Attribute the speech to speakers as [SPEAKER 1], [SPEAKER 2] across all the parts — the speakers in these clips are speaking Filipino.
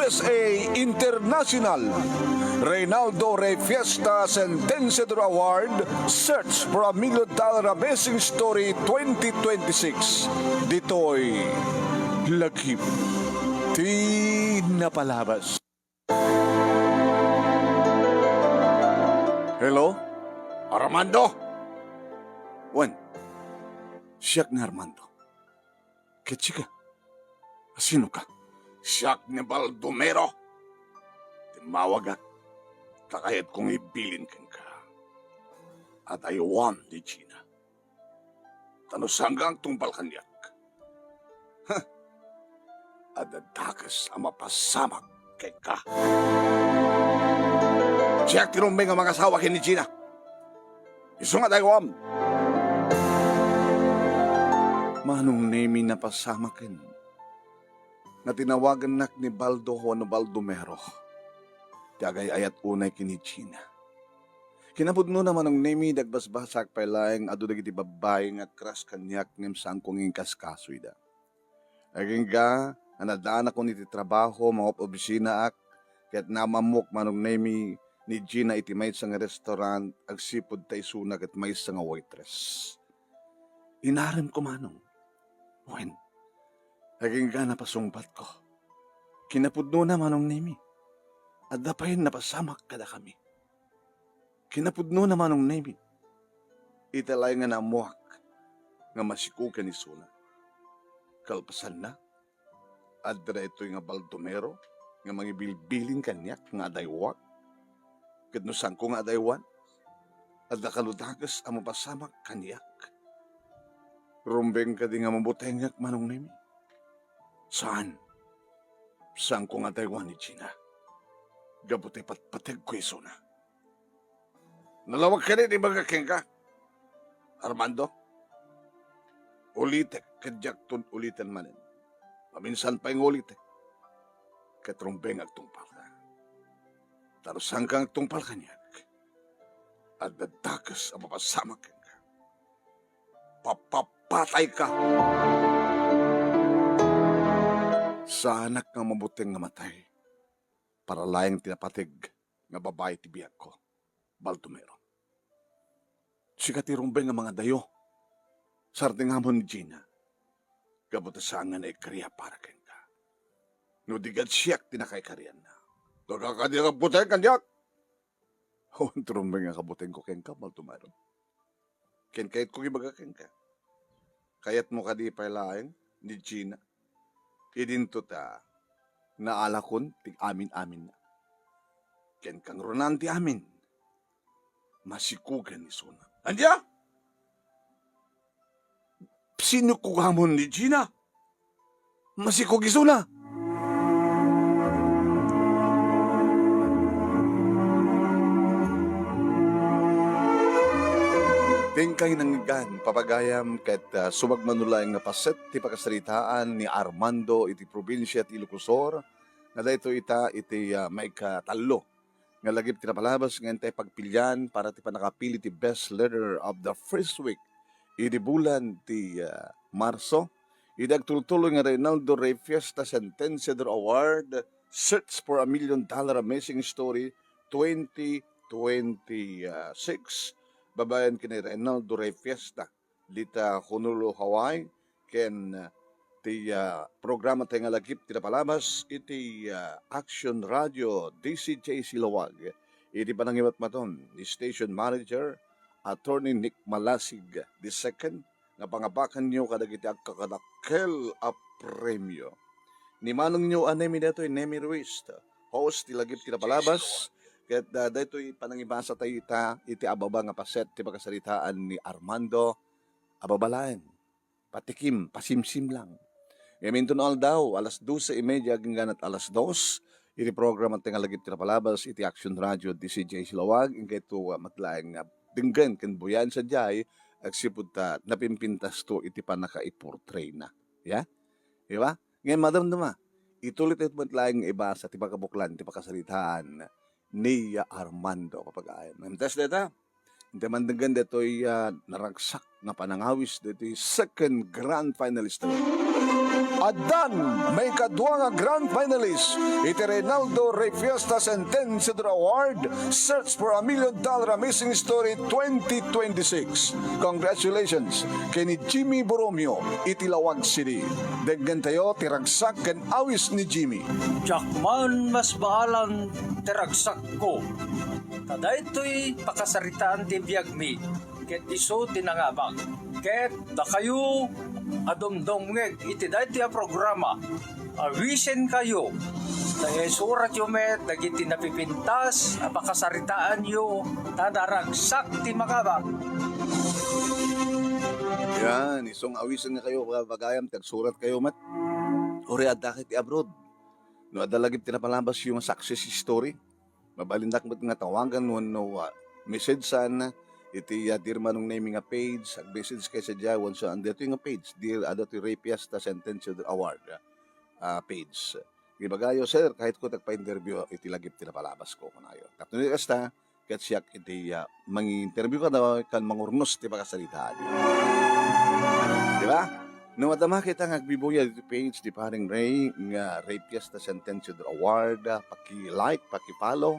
[SPEAKER 1] USA International Reynaldo Rey Fiesta Sentenciador Award Search for a $1 Million Amazing Story 2026. Dito'y lagip di napalabas. Hello? Armando? Wen, siyak na Armando. Ketsi ka? Sino ka? Siyak ni Baldomero. Timawag at kakayat kong ibilin ka. At ayawan di Gina. Tanusanggang tumbal kanyak. At adakas ang mapasamak kay ka. Siyak tinumbay nga mga asawa kay ni Gina. Iso nga ayawan. Manong nemi na pasamakin na tinawagan nak ni Baldo Juan Baldomero. Tiagay ayat unay kini Gina. Kinapudno naman ng nemi dagbasbasak pailaeng adu dagiti babay nga kras kanyak ngem sangkong kaskasoy da. Aging ga, anadaan ako niti trabaho mga opisina ak, kaya't namamok manong nemi ni Gina iti may sa nga restaurant agsipod tay sunag at may sa nga waitress. Inaram ko manong. Wen, aging ga napasungpat ko. Kinapudno na manong nemi. At dapayin napasamak kada kami. Kinapudno na manong nemi. Italay nga namuak nga masikukan ni Suna. Kalpasan na. Adra ito'y nga Baldomero nga mangibilbilin kanyak nga adaywak. Kadnusan ko nga adaywan. At nakaludagas ang mapasamak kanyak. Rumbeng ka di nga mabutengak manong nemi. Saan? Saan ko nga Taiwan ni Gina? Gabuti patpateg ko iso na. Nalawag ka rin, ibaga ka. Armando? Ulitek, kadyak tun ulitan manin. Paminsan pa yung ulitek. Katrumbeng agtungpal ka. Tarusan kang agtungpal kanyak. At dadakas ang mapasamak ka. Papapatay ka. Sa anak nga mabuting nga matay, para layang tinapatig nga babae ti biyak ko, Baldomero. Sikatirumbay nga mga dayo, sarte nga mo ni Gina, kabutasangan ay kariya para ken ka. No digad siyak tinakay kariyan na. Dagakadi nga buteng kanyak. Huwag trumbay nga kabuteng ko ken ka, Baldomero. Ken kahit kong ibaga ken ka. Kayat mo kadi pailaeng ni Gina. Idinto ta naalakon ti amin-amin na. Ken kang ronan ti amin. Masikugan ni Suna. Andya? Sino kugamon ni Gina? Masikug ni Suna. Tingkay nanggan papagayam ket sumagmanulay nga paset ti pakasaritaan ni Armando iti probinsya ti Ilocosur nga dayto ita iti may katalo nga lagip ti napalabas nga entay pagpilyan para ti panakapili ti best leader of the first week iti bulan ti Marso. Idagtultuloy nga Reynaldo Rey Fiesta Sentenciador Award Search for a $1 Million Amazing Story 2026. Babayan kini Reynaldo Rey Fiesta dita Honolulu, Hawaii ken ti programa tayo nga lagip ti napalabas iti Action Radio DCJ Silawag iti panangibat maton ni Station Manager Attorney Nick Malasig II nga pangabakan nyo kadagiti agkakadakkel a premyo ni manong nyo anemi datoy Nemi Ruiz host ti lagip ti napalabas. Ket daytoy panangibasa tayo iti ababa nga paset ti pagkasaritaan ni Armando ababalaen. Patikim, pasimsim lang. Ngaminton all daw, alas 12:30 hanggang alas 2. Iti program at nga lagip ti napalabas iti Action Radio DCJ Silawag. Ingkay ito matlaeng dinggan ken buyan sa jay agsipud ta napimpintas to iti panakaiportray na. Ya? Diba? Ngayon madam itulit ito matlaeng ibasa ti pagkabuklan ti pakasaritaan ni Armando kapag ayon. Mentes deta, hindi man dagan deto'y naragsak na panangawis deto'y second grand finalist. Adan may kadwa nga grand finalist iti Reynaldo Rey Fiesta Sentenciador Award Search for $1 Million Amazing Story 2026. Congratulations kay ni Jimmy Borromeo iti Lawag City. Daggan tayo tiragsak ken awis ni Jimmy.
[SPEAKER 2] Jakman mas baalang teragsak ko. Tada ito'y pakasaritaan ti biyag mi. Ket iso tinangabang. Ket da kayo adomdongeg iti dati a programa. Awisen kayo. Dahil surat yung met, nagiti napipintas, pakasaritaan yo, tadaragsak ti makabang.
[SPEAKER 1] Yan, isong awisan nga kayo, bagayam, tagsurat kayo, mat. Uri, adakit abroad. No, adalagip tinapalabas yung success story. Mabalindak mo nga tawagan mo, no, message sana, iti dirma nung naming nga page, ag message kay sa Jawan, so andito yung page, dear, ito Rey Fiesta Sentenciador Award page. Gibagayo, sir, kahit ko tagpa-interview, iti lagip tinapalabas ko kunayo. Katunay kasta, kat siyak iti mangi-interview ka daw, kan mangurnos ti pakasalitaan. Di ba? No, madama kita nga agbibuya iti page, di paring Rey, nga Rey Fiesta Sentenciador Award, paki-like, paki-follow,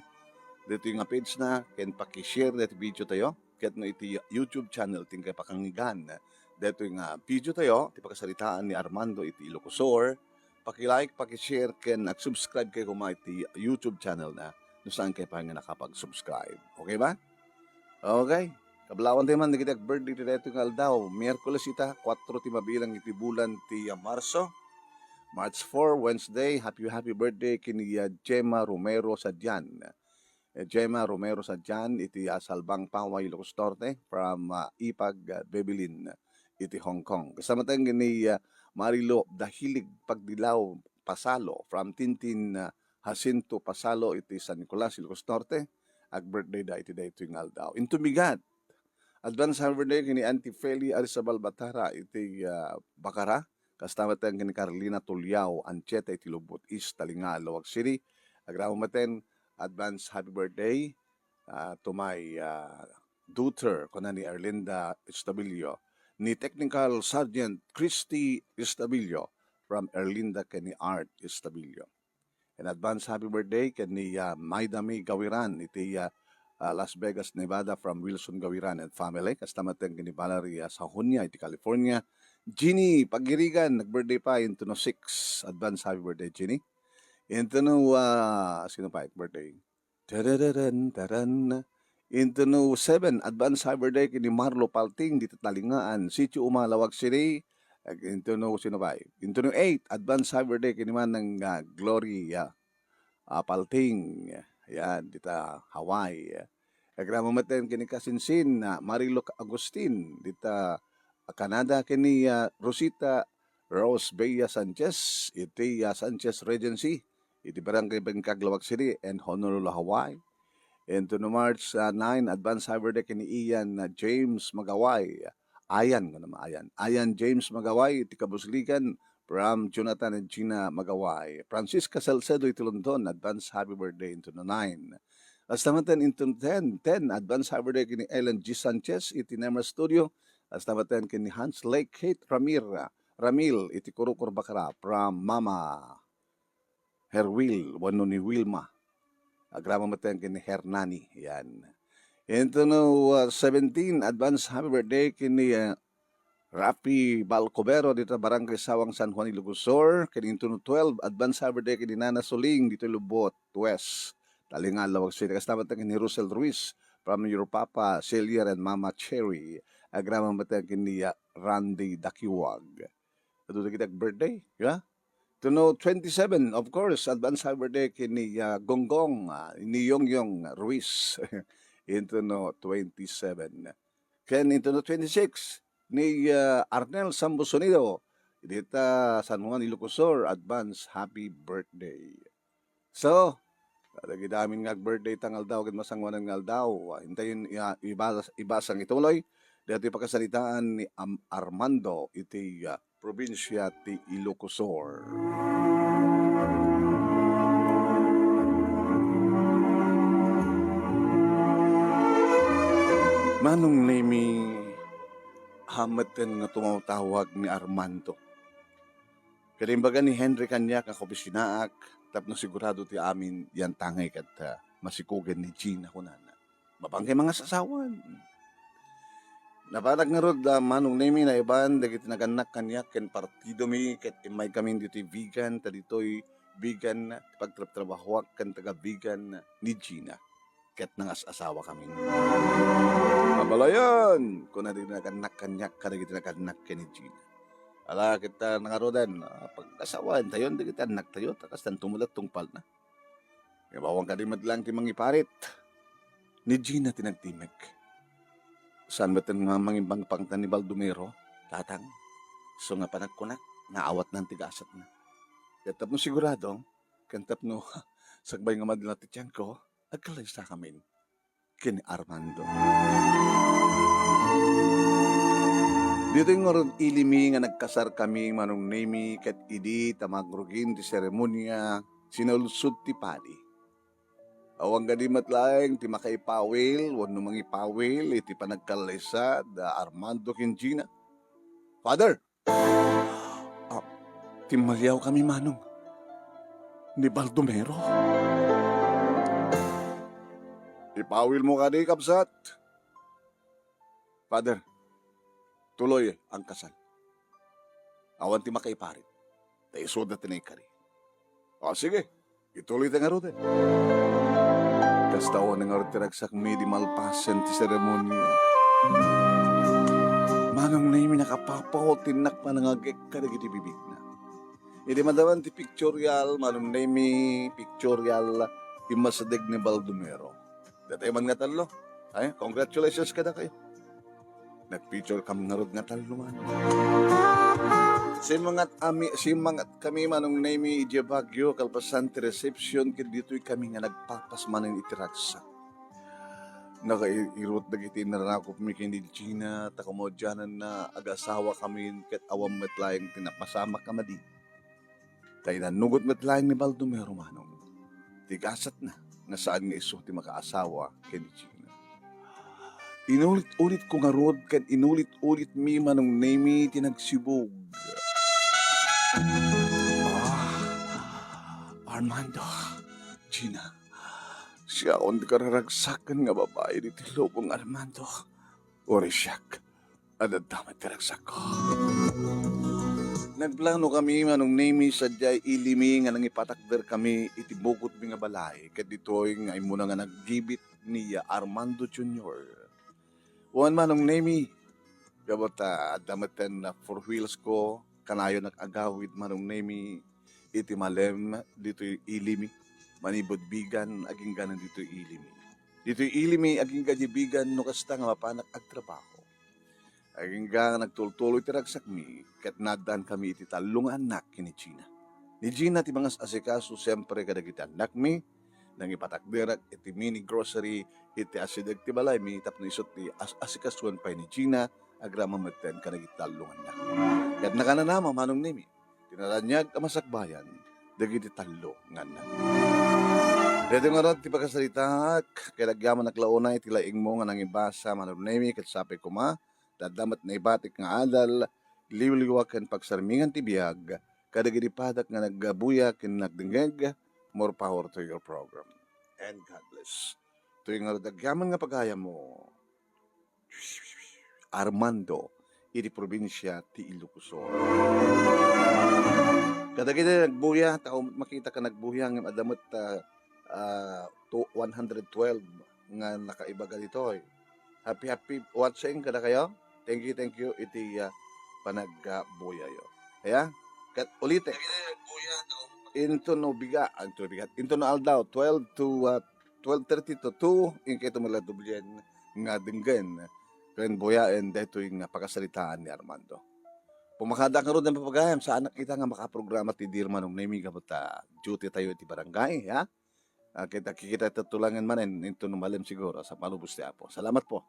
[SPEAKER 1] dito yung page na, ken paki-share dito video tayo, ket no iti YouTube channel, tingkay pakangigan, dito yung video tayo, ti pakasalitaan ni Armando iti Ilocosor, paki-like, paki-share, ken nag-subscribe kayo kung iti YouTube channel na kung saan kayo pa nga nakapag-subscribe. Okay ba? Okay. Kablawan tayo man, nagitag birthday ti dito ng aldaw. Miyerkules ita, 4 ti mabilang iti bulan ti Marso. March 4, Wednesday. Happy birthday kini Gemma Romero Sadyan. Gemma Romero Sadyan, iti Salbang Paway, Ilocos Norte, from Ipag, Bebilin, iti Hong Kong. Kasama tayong gini Marilo Dahilig Pagdilaw Pasalo from Tintin Jacinto Pasalo iti San Nicolas, Ilocos Norte. Ag birthday da iti dayto yung aldaw. Intumigat. Advance happy birthday kini Auntie Feli Arizabal Batara iti Bakara. Kasama tayong kini Carlina Tulyao Ancheta iti Lubot East, Talinga, Lawag City. Agramo maten advance happy birthday to my daughter kuna ni Erlinda Estabilio, ni Technical Sergeant Christy Estabilio from Erlinda kani Art Estabilio. And advance happy birthday kani Maydami Gawiran iti Las Vegas, Nevada from Wilson Gawiran and family. Kastamatan kani Valerie Sahunya iti California. Ginny Pagirigan nag-birthday pa into no 6. Advance happy birthday Ginny. Into no sino pa birthday? Taran. Into no 7, advance happy birthday kini Marlo Palting dito Talingaan, Sitio Umalawag City. Into no sino ba? Into no 8, advance happy birthday kini man ng Glory Palting. Yan dito Hawaii. Agramo maten kini Kasinsin Marilo Agustin dito Canada kini Rosita Rose Bea Sanchez iti Sanchez Regency iti Barangay Bangkag, Lawag City and Honolulu, Hawaii. And to no March 9, advance happy birthday kini Ian James Magaway. Ayan James Magaway iti Kabusligan from Jonathan and Gina Magaway. Francisca Salcedo iti London, advance happy birthday into no 9. Astamatan into 10, advance happy birthday kini Ellen G. Sanchez iti Nemra Studio. Astamatan kini Hans Lake Kate Ramil iti Kurukur Bakara from Mama Herwil wano ni Wilma. Agrama maten kini Hernani. Yan. Into no 17, advance happy birthday kini Rapi Balcobero dito Barangay Sawang San Juan Ilocosur. Kini into no 12, advance happy birthday kini Nana Soling dito Lubot West, Talinga, Lawag City. Kasama kini Rosel Ruiz from your Papa Celia and Mama Cherry. Agrama maten kini Randy Dakiwag. Ito kita birthday, yeah? To no 27, of course, advance happy birthday kini Gonggong ni Yongyong Ruiz. Into no 27. Ken into no 26 ni Arnel Sambusonido dito San Juan Ilocosur, advance happy birthday. So, lagi damin nga birthday tangal daw ken masangwanan ngal daw. Hintayin ibasang ituloy dito pakasalitaan ni Armando iti probinsya ti Ilocosur. Manong nami hamatan nga tumawtawag ni Armando. Kalimbaga ni Henry Kanyak ako bisinaak, tapno sigurado ti amin yan tangay kat masikugan ni Gina kunana. Mabangkay mga sasawan. Napalag nga rod manong nemi na iban, dagiti naganak kanyak ken partido mi, ket imay kami dito vegan, dito'y vegan na pagtrabahuak kan taga vegan ni Gina. Ket nangas-asawa kami. Mabalayan! Kung na rin naganak kanyak, kadagiti naganak ken ni Gina. Ala kita nangarodan, pag-asawan tayo, hindi kita anak tayo, takas tan tumulat tungpal na. Ibawang kadimad lang ti mangiparit. Ni Gina tinagtimek. Saan ba itong mangimbang pangtan ni Baldomero? Tatang, so nga panagkunak, naawat ng tigasat na. Katap no sigurado, kantap no, sagbay nga madala ti tiyan ko, agkalay sa kamin, kini Armando. Dito yung ron ilimi nga nagkasar kami manong nemi kat idi tamagrugin ti seremonya sinalusod ti pali. Awang gadimat laeng ti makaipawil, wano mangipawil, iti panagkalaysa da Armando ken Gina. Father! Timaliaw kami manong ni Baldomero. Ipawil mo ka di kapsat. Father, tuloy ang kasal. Awan ti makaiparit. Taisod na tinay kari. O sige, ituloy ta nga ro din. Kastawan nga ro tiragsak mi di malpasen ti seremonya. Manong na yung nakapapaw, tinak pa nangagek ka na bibig na. Hindi madaman ti pictorial, manong na yung pictorial imasadeg ni Baldomero. Datay man nga talo. Ay, congratulations ka na kayo. Nag-picture kami nga rod nga talo man. Simangat kami manong nami ije Bagyo, kalpasante reception, kaya dito'y kami nga nagpapas manin itiragsak. Nakairot na kiti narakop mi kini Gina, takamodyanan na agasawa kami, kat awam metlayang tinapasama kamadi. Tayo na nugot metlayang ni Baldomero manong. Tigasat na, nga saan nga iso ti makaasawa kini Gina. Inulit-ulit ko nga rod, kan inulit-ulit mi manong nemi tinagsibog. Armando, Gina, siya on di kararagsakan nga babae ni Tilobong Armando. Ori siyak, at damay tiragsak ko. Nagplano kami manong nemi sadyay ilimi nga nang ipatakder kami itibukot mi nga balay, kat dito'y nga imuna nga naggibit niya Armando Jr. Wan manong nemi, gabot damatan na four wheels ko, kanayo nag-agawid manong nemi, iti malem, dito'y ilimi, manibod bigan, aging ganan dito'y ilimi. Dito'y ilimi, aging gajibigan, no kasta nga mapanak agtrabaho. Aging ga nagtultuloy tiragsak mi, kat nadan kami iti talong anak ni Gina. Ni Gina ti mga asikaso, siyempre kadagiti anak mi, nang ipatakderak iti mini grocery, iti asidag ti balay mi, tapno isot ti asikasuan pa ni Gina, agrama maten kadagiti talong anak. Kat nakananama manong nimi, tinaranyag kamasakbayan, dagiti talo nga anak. Dito nga rin, ti pagkasalita, kaya nagyaman naklauna, iti laing mo nga nang ibasa, manong nimi, kat sabi ko ma, dadamat na ibatik nga adal, liwliwakan pagsarmingan ti biyag, kadagiti padak nga naggabuya kin nagdingeg, more power to your program. And God bless. Tuwing nga dagyaman nga pagaya mo, Armando, iti probinsya ti Ilocos. Kadagiti nagbuya, tao makita ka nagbuya ng adamot 112 nga nakaibaga dito. Happy watching kada kayo. Thank you, iti panagbuya yo. Kaya, ulitin. Into no biga, into no aldaw, 12 to 12:30 to 2, in kayo tumaladubyan nga dinggan. Kaya buyain, dito yung pagkasalitaan ni Armando. Pumakada ka rin ng papagayam, saan kita nga makaprograma ti Dirma nung naimig duty tayo iti barangay, ha? Kita tutulangan manin, into no malim siguro, sa palubos ti Apo. Salamat po.